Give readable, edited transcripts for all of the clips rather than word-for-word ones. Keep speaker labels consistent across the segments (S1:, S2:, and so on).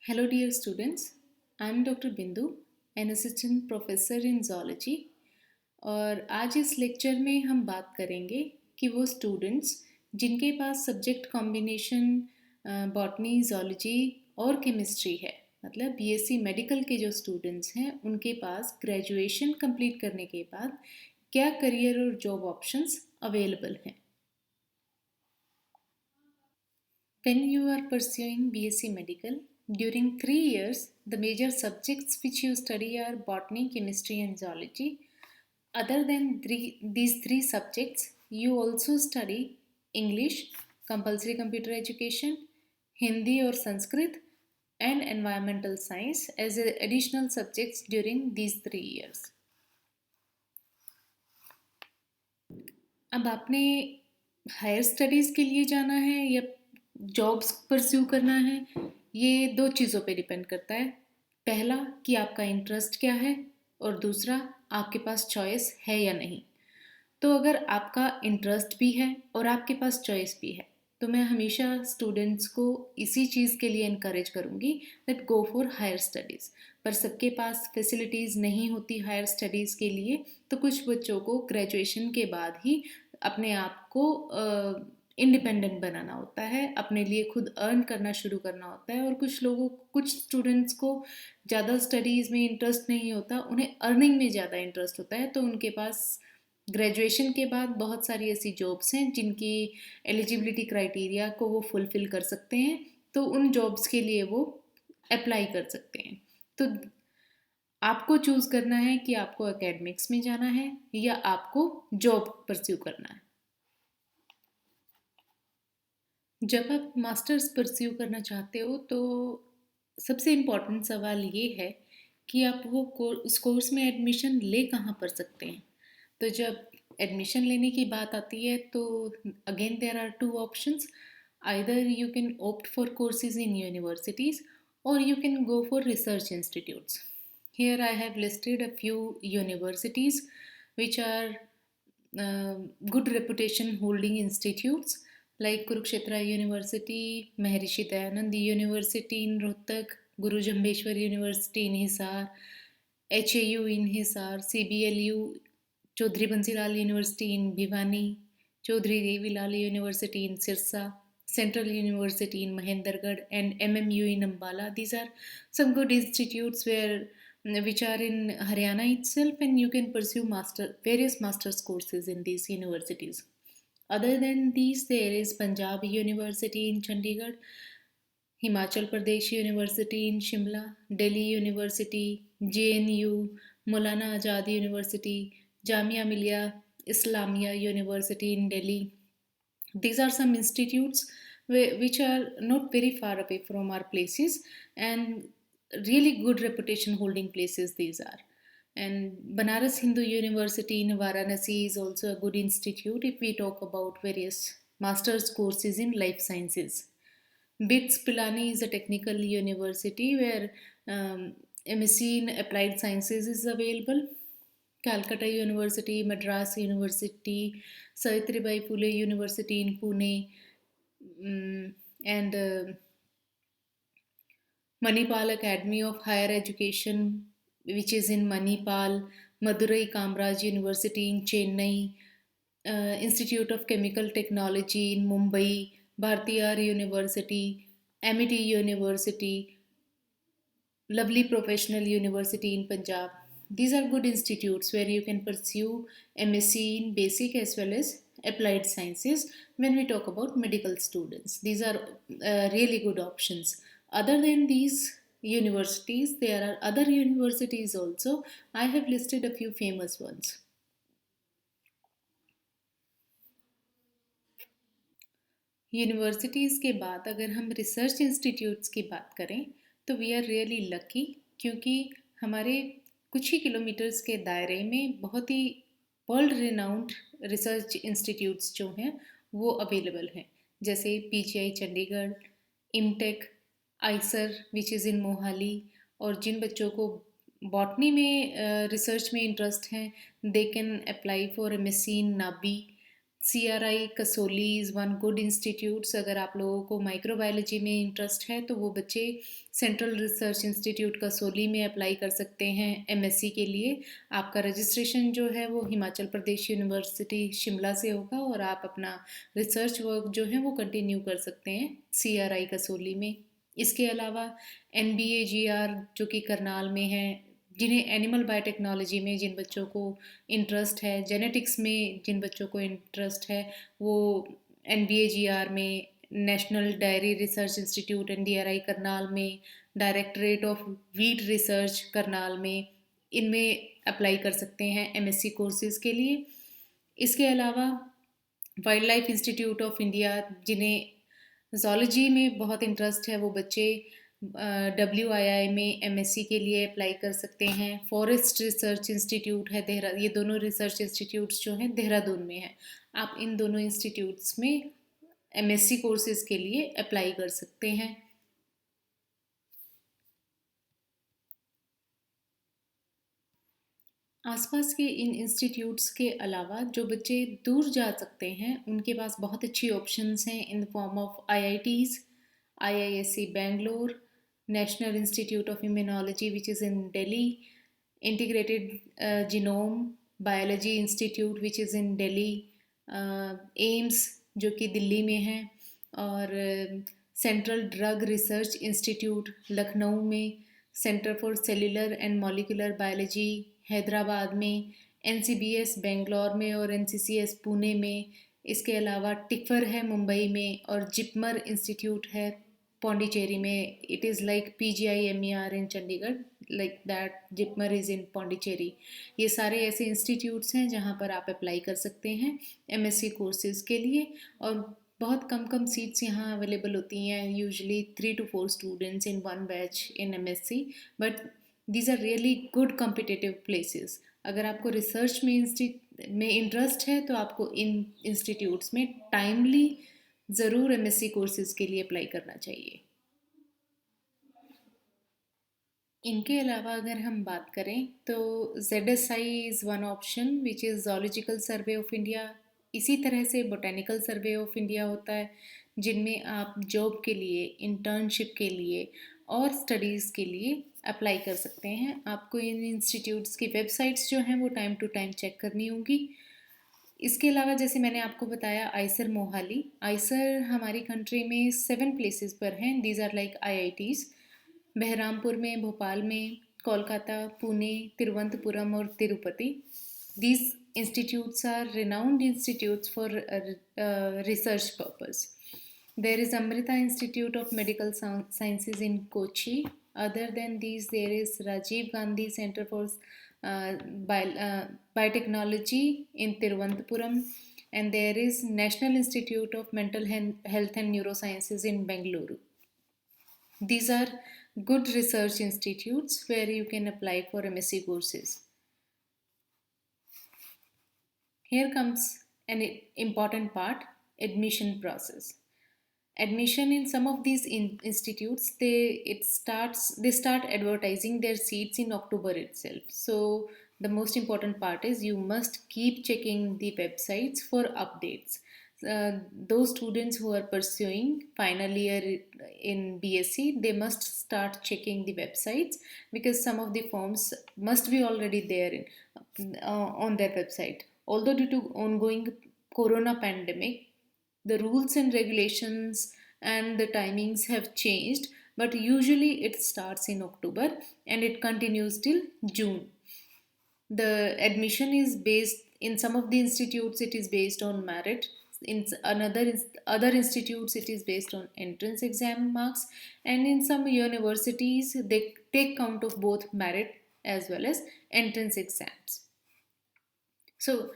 S1: Hello, dear students. I'm Dr. बिंदु, an assistant professor in zoology. और आज इस लेक्चर में हम बात करेंगे कि वो स्टूडेंट्स जिनके पास सब्जेक्ट कॉम्बिनेशन बॉटनी, जोलॉजी और केमिस्ट्री है, मतलब बीएससी मेडिकल के जो स्टूडेंट्स हैं उनके पास ग्रेजुएशन कंप्लीट करने के बाद क्या करियर और जॉब ऑप्शंस अवेलेबल हैं. When you are pursuing BSc Medical, during 3 years, the major subjects which you study are botany, chemistry, and zoology. Other than these three subjects, you also study English, compulsory computer education, Hindi or Sanskrit, and environmental science as additional subjects during these 3 years. अब आपने higher studies के लिए जाना है या jobs pursue करना है, ये दो चीज़ों पे डिपेंड करता है. पहला कि आपका इंटरेस्ट क्या है और दूसरा आपके पास चॉइस है या नहीं. तो अगर आपका इंटरेस्ट भी है और आपके पास चॉइस भी है तो मैं हमेशा स्टूडेंट्स को इसी चीज़ के लिए इनकरेज करूँगी that go for higher studies. पर सबके पास फैसिलिटीज़ नहीं होती हायर स्टडीज़ के लिए, तो कुछ बच्चों को ग्रेजुएशन के बाद ही अपने आप को इंडिपेंडेंट बनाना होता है, अपने लिए खुद अर्न करना शुरू करना होता है. और कुछ स्टूडेंट्स को ज़्यादा स्टडीज़ में इंटरेस्ट नहीं होता, उन्हें अर्निंग में ज़्यादा इंटरेस्ट होता है, तो उनके पास ग्रेजुएशन के बाद बहुत सारी ऐसी जॉब्स हैं जिनकी एलिजिबिलिटी क्राइटेरिया को वो फुलफ़िल कर सकते हैं, तो उन जॉब्स के लिए वो अप्लाई कर सकते हैं. तो आपको चूज़ करना है कि आपको एकेडमिक्स में जाना है या आपको जॉब परस्यू करना है. जब आप मास्टर्स परस्यू करना चाहते हो तो सबसे इम्पॉर्टेंट सवाल ये है कि आप वो उस कोर्स में एडमिशन ले कहाँ पर सकते हैं. तो जब एडमिशन लेने की बात आती है तो again there are two options. Either you can opt for courses in universities or you can go for research institutes. Here I have listed a few universities which are good reputation holding institutes like Kurukshetra University, Maharishi Dayanand University in Rohtak, Guru Jambheshwar University in Hisar, HAU in Hisar, CBLU, Chaudhry Bansilal University in Bhiwani, Chaudhry Devilal University in Sirsa, Central University in Mahendragarh, and MMU in Ambala. These are some good institutes which are in Haryana itself, and you can pursue various master's courses in these universities. Other than these, there is Punjab University in Chandigarh, Himachal Pradesh University in Shimla, Delhi University, JNU, Maulana Azad University, Jamia Millia Islamia University in Delhi. These are some institutes which are not very far away from our places, and really good reputation holding places these are. And Banaras Hindu University in Varanasi is also a good institute if we talk about various master's courses in life sciences. BITS Pilani is a technical university where MSc in applied sciences is available. Calcutta University, Madras University, Savitribai Phule University in Pune, and Manipal Academy of Higher Education, which is in Manipal, Madurai Kamraj University in Chennai, Institute of Chemical Technology in Mumbai, Bhartiyar University, Amity University, Lovely Professional University in Punjab. These are good institutes where you can pursue MSc in basic as well as applied sciences when we talk about medical students. These are really good options. Other than these universities, there are other universities also. I have listed a few famous ones. Universities के बाद अगर हम research institutes की बात करें तो we are really lucky, क्योंकि हमारे कुछ ही किलोमीटर्स के दायरे में बहुत ही वर्ल्ड रिनाउंड रिसर्च इंस्टीट्यूट्स जो हैं वो अवेलेबल हैं, जैसे PGI Chandigarh, IMTECH, IISER which is in Mohali. और जिन बच्चों को बॉटनी में रिसर्च में इंटरेस्ट है they can apply for MSc in Nabi. CRI Kasauli is one good institutes. अगर आप लोगों को माइक्रोबायोलॉजी में इंटरेस्ट है तो वो बच्चे सेंट्रल रिसर्च इंस्टीट्यूट कसोली में अप्लाई कर सकते हैं MSc के लिए। आपका रजिस्ट्रेशन जो है वो हिमाचल प्रदेश यूनिवर्सिटी शिमला से होगा और आप अपना रिसर्च वर्क जो है वो कंटिन्यू कर सकते हैं CRI कसोली में। इसके अलावा NBAGR जो कि करनाल में है, जिन्हें एनिमल बायोटेक्नोलॉजी में जिन बच्चों को इंटरेस्ट है, जेनेटिक्स में जिन बच्चों को इंटरेस्ट है, वो NBAGR में, national dairy research institute NDRI Karnal में, directorate of wheat research Karnal में, इनमें अप्लाई कर सकते हैं MSc कोर्सेज़ के लिए। इसके अलावा wild life institute of India, जिन्हें ज़ोलॉजी में बहुत इंटरेस्ट है, वो बच्चे WII में MSc के लिए अप्लाई कर सकते हैं। फॉरेस्ट रिसर्च इंस्टीट्यूट है ये दोनों रिसर्च इंस्टीट्यूट्स जो हैं देहरादून में हैं। आप इन दोनों इंस्टीट्यूट्स में MSc कोर्सेज़ के लिए अप्लाई कर सकते हैं। आसपास के इन इंस्टीट्यूट्स के अलावा जो बच्चे दूर जा सकते हैं उनके पास बहुत अच्छी ऑप्शंस हैं in the form of IITs, IISc Bangalore, National Institute of Immunology which is in Delhi, Integrated Genome Biology Institute which is in Delhi, AIIMS जो कि दिल्ली में है, और central drug research institute Lucknow में, centre for cellular and molecular biology Hyderabad में, NCBS Bangalore में और NCCS Pune में। इसके अलावा टिफर है मुंबई में और जिपमर इंस्टीट्यूट है पौंडीचेरी में। It is like PGIMER in Chandigarh, like that JIPMER is in Pondicherry. ये सारे ऐसे इंस्टीट्यूट्स हैं जहाँ पर आप अप्लाई कर सकते हैं MSc कोर्सेज़ के लिए, और बहुत कम कम सीट्स यहाँ अवेलेबल होती हैं, usually 3 to 4 students in one batch in MSc, but these are really good competitive places. अगर आपको रिसर्च में इंटरेस्ट है तो आपको इन इंस्टीट्यूट्स में टाइमली ज़रूर MSc कोर्सेज़ के लिए अप्लाई करना चाहिए। इनके अलावा अगर हम बात करें तो ZSI is one option which is zoological survey of India. इसी तरह से बोटेनिकल सर्वे ऑफ इंडिया होता है, जिनमें आप जॉब के लिए, इंटर्नशिप के लिए और स्टडीज़ के लिए अप्लाई कर सकते हैं। आपको इन इंस्टीट्यूट्स की वेबसाइट्स जो हैं वो टाइम टू टाइम चेक करनी होगी। इसके अलावा जैसे मैंने आपको बताया आइसर मोहाली, आइसर हमारी कंट्री में 7 प्लेसेस पर हैं। These are like IITs, Berhampur में, भोपाल में, कोलकाता, पुणे, तिरुवनंतपुरम और Tirupati. These institutes are renowned institutes for research purpose. There is Amrita Institute of Medical Sciences in Kochi. Other than these, there is Rajiv Gandhi Center for Biotechnology in Tiruvananthapuram, and there is National Institute of Mental Health and Neurosciences in Bengaluru. These are good research institutes where you can apply for MSc courses. Here comes an important part, admission process. Admission in some of these institutes, they start advertising their seats in October itself. So the most important part is you must keep checking the websites for updates. Those students who are pursuing final year in BSc, they must start checking the websites because some of the forms must be already there on their website. Although due to ongoing corona pandemic, the rules and regulations and the timings have changed, but usually it starts in October and it continues till June. The admission is based in some of the institutes, it is based on merit. In other institutes, it is based on entrance exam marks, and in some universities, they take count of both merit as well as entrance exams. So,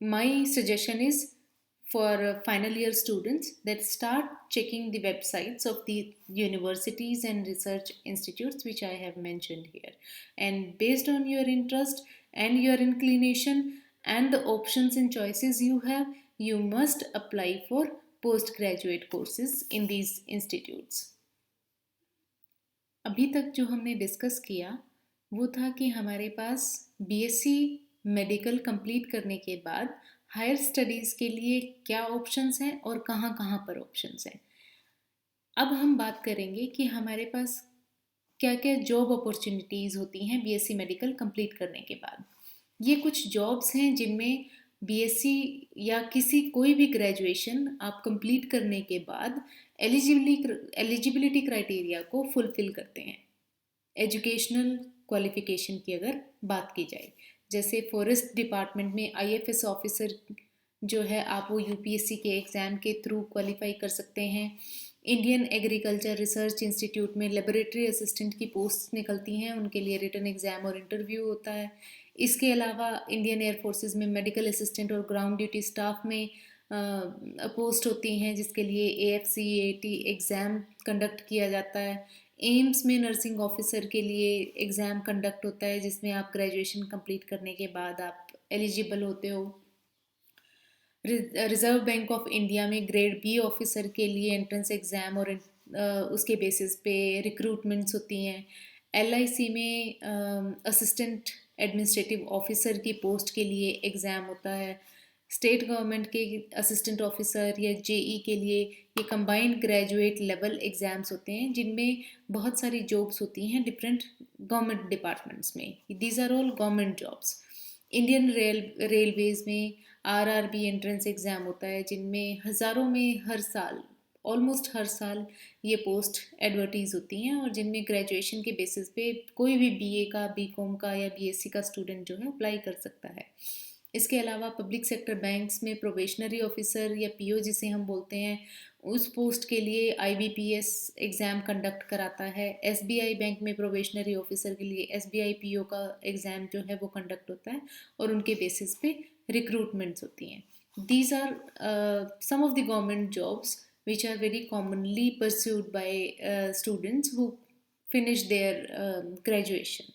S1: my suggestion is for final year students that start checking the websites of the universities and research institutes which I have mentioned here, and based on your interest and your inclination and the options and choices you have, you must apply for postgraduate courses in these institutes. अभी तक जो हमने discuss किया वो था कि हमारे पास BSc medical complete करने के बाद हायर स्टडीज़ के लिए क्या ऑप्शंस हैं और कहाँ-कहाँ पर ऑप्शंस हैं। अब हम बात करेंगे कि हमारे पास क्या-क्या जॉब अपॉर्चुनिटीज़ होती हैं बीएससी मेडिकल कंप्लीट करने के बाद। ये कुछ जॉब्स हैं जिनमें बीएससी या किसी कोई भी ग्रेजुएशन आप कंप्लीट करने के बाद एलिजिबिलिटी क्राइटेरिया को फुलफिल करते हैं। एजुकेशनल क्वालिफिकेशन की अगर बात की जाए, जैसे फॉरेस्ट डिपार्टमेंट में आईएफएस ऑफिसर जो है आप वो यूपीएससी के एग्ज़ाम के थ्रू क्वालिफाई कर सकते हैं। इंडियन एग्रीकल्चर रिसर्च इंस्टीट्यूट में लेबोरेटरी असिस्टेंट की पोस्ट निकलती हैं, उनके लिए रिटन एग्ज़ाम और इंटरव्यू होता है। इसके अलावा इंडियन एयर फोर्सेस में मेडिकल असिस्टेंट और ग्राउंड ड्यूटी स्टाफ में पोस्ट होती हैं, जिसके लिए एएफसीएटी एग्ज़ाम कंडक्ट किया जाता है। एम्स में नर्सिंग ऑफिसर के लिए एग्ज़ाम कंडक्ट होता है, जिसमें आप ग्रेजुएशन कंप्लीट करने के बाद आप एलिजिबल होते हो। रिज़र्व बैंक ऑफ इंडिया में ग्रेड बी ऑफिसर के लिए एंट्रेंस एग्ज़ाम और उसके बेसिस पे रिक्रूटमेंट्स होती हैं। एलआईसी में असिस्टेंट एडमिनिस्ट्रेटिव ऑफिसर की पोस्ट के लिए एग्ज़ाम होता है। स्टेट गवर्नमेंट के असिस्टेंट ऑफिसर या जेई के लिए ये कंबाइंड ग्रेजुएट लेवल एग्ज़ाम्स होते हैं, जिनमें बहुत सारी जॉब्स होती हैं डिफरेंट गवर्नमेंट डिपार्टमेंट्स में। These are all government jobs. Indian railways में आरआरबी एंट्रेंस एग्ज़ाम होता है, जिनमें हज़ारों में हर साल ऑलमोस्ट हर साल ये पोस्ट एडवर्टीज़ होती हैं, और जिनमें ग्रेजुएशन के बेसिस पे कोई भी बीए का, बीकॉम का या बीएससी का स्टूडेंट जो है अप्लाई कर सकता है। इसके अलावा पब्लिक सेक्टर बैंक्स में प्रोबेशनरी ऑफिसर या पीओ जिसे हम बोलते हैं, उस पोस्ट के लिए आईबीपीएस एग्ज़ाम कंडक्ट कराता है। एसबीआई बैंक में प्रोबेशनरी ऑफिसर के लिए एसबीआई पीओ का एग्ज़ाम जो है वो कंडक्ट होता है, और उनके बेसिस पे रिक्रूटमेंट्स होती हैं। These are some of the government jobs which are very commonly pursued by students who finish their graduation.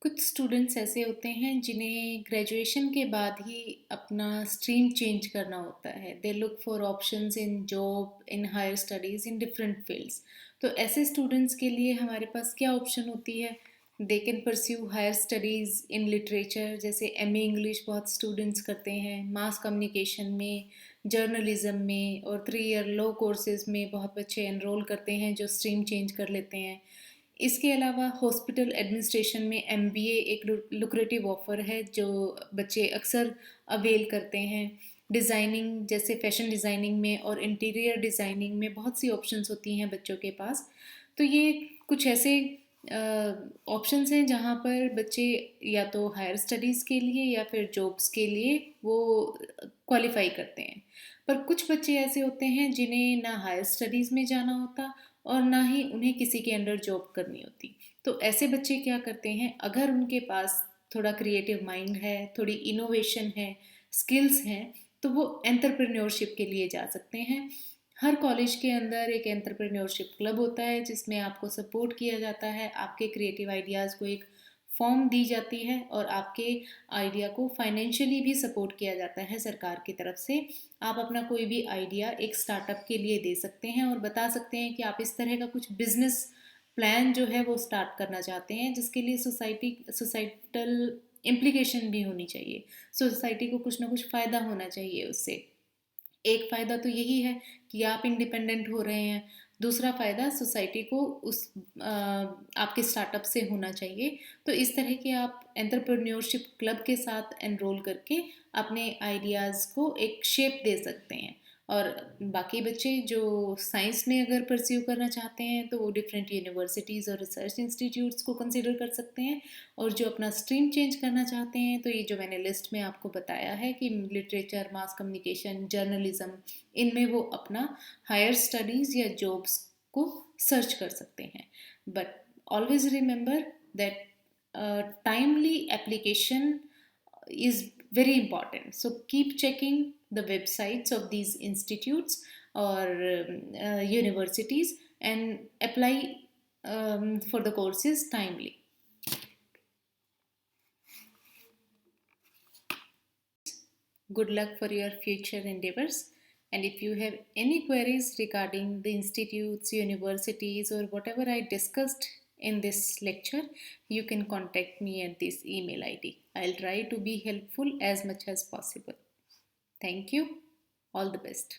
S1: कुछ स्टूडेंट्स ऐसे होते हैं जिन्हें ग्रेजुएशन के बाद ही अपना स्ट्रीम चेंज करना होता है। They look for options in job, in higher studies, in different fields. तो ऐसे स्टूडेंट्स के लिए हमारे पास क्या ऑप्शन होती है? They can pursue higher studies in literature, जैसे एमए इंग्लिश बहुत स्टूडेंट्स करते हैं, मास कम्युनिकेशन में, जर्नलिज्म में, और 3 ईयर लॉ कोर्सेज़ में बहुत बच्चे एनरोल करते हैं जो स्ट्रीम चेंज कर लेते हैं। इसके अलावा हॉस्पिटल एडमिनिस्ट्रेशन में एमबीए एक लुक्रेटिव ऑफ़र है जो बच्चे अक्सर अवेल करते हैं। डिज़ाइनिंग, जैसे फ़ैशन डिज़ाइनिंग में और इंटीरियर डिज़ाइनिंग में बहुत सी ऑप्शंस होती हैं बच्चों के पास। तो ये कुछ ऐसे ऑप्शंस हैं जहाँ पर बच्चे या तो हायर स्टडीज़ के लिए या फिर जॉब्स के लिए वो क्वालिफाई करते हैं। पर कुछ बच्चे ऐसे होते हैं जिन्हें ना हायर स्टडीज़ में जाना होता और ना ही उन्हें किसी के अंडर जॉब करनी होती। तो ऐसे बच्चे क्या करते हैं, अगर उनके पास थोड़ा क्रिएटिव माइंड है, थोड़ी इनोवेशन है, स्किल्स हैं, तो वो एंटरप्रेन्योरशिप के लिए जा सकते हैं। हर कॉलेज के अंदर एक एंटरप्रेन्योरशिप क्लब होता है जिसमें आपको सपोर्ट किया जाता है, आपके क्रिएटिव आइडियाज़ को एक फॉर्म दी जाती है और आपके आइडिया को फाइनेंशियली भी सपोर्ट किया जाता है सरकार की तरफ से। आप अपना कोई भी आइडिया एक स्टार्टअप के लिए दे सकते हैं और बता सकते हैं कि आप इस तरह का कुछ बिजनेस प्लान जो है वो स्टार्ट करना चाहते हैं, जिसके लिए सोसाइटल इम्प्लीकेशन भी होनी चाहिए। सोसाइटी को कुछ ना कुछ फ़ायदा होना चाहिए उससे। एक फ़ायदा तो यही है कि आप इंडिपेंडेंट हो रहे हैं, दूसरा फ़ायदा सोसाइटी को उस आपके स्टार्टअप से होना चाहिए। तो इस तरह के आप एंटरप्रेन्योरशिप क्लब के साथ एनरोल करके अपने आइडियाज़ को एक शेप दे सकते हैं। और बाकी बच्चे जो साइंस में अगर परस्यू करना चाहते हैं तो वो डिफरेंट यूनिवर्सिटीज़ और रिसर्च इंस्टीट्यूट्स को कंसिडर कर सकते हैं, और जो अपना स्ट्रीम चेंज करना चाहते हैं तो ये जो मैंने लिस्ट में आपको बताया है कि लिटरेचर, मास कम्युनिकेशन, जर्नलिज्म, इनमें वो अपना हायर स्टडीज़ या जॉब्स को सर्च कर सकते हैं। But always remember that timely application is very important. So keep checking the websites of these institutes or universities and apply for the courses timely. Good luck for your future endeavors. And if you have any queries regarding the institutes, universities, or whatever I discussed in this lecture, you can contact me at this email ID. I'll try to be helpful as much as possible. Thank you. All the best.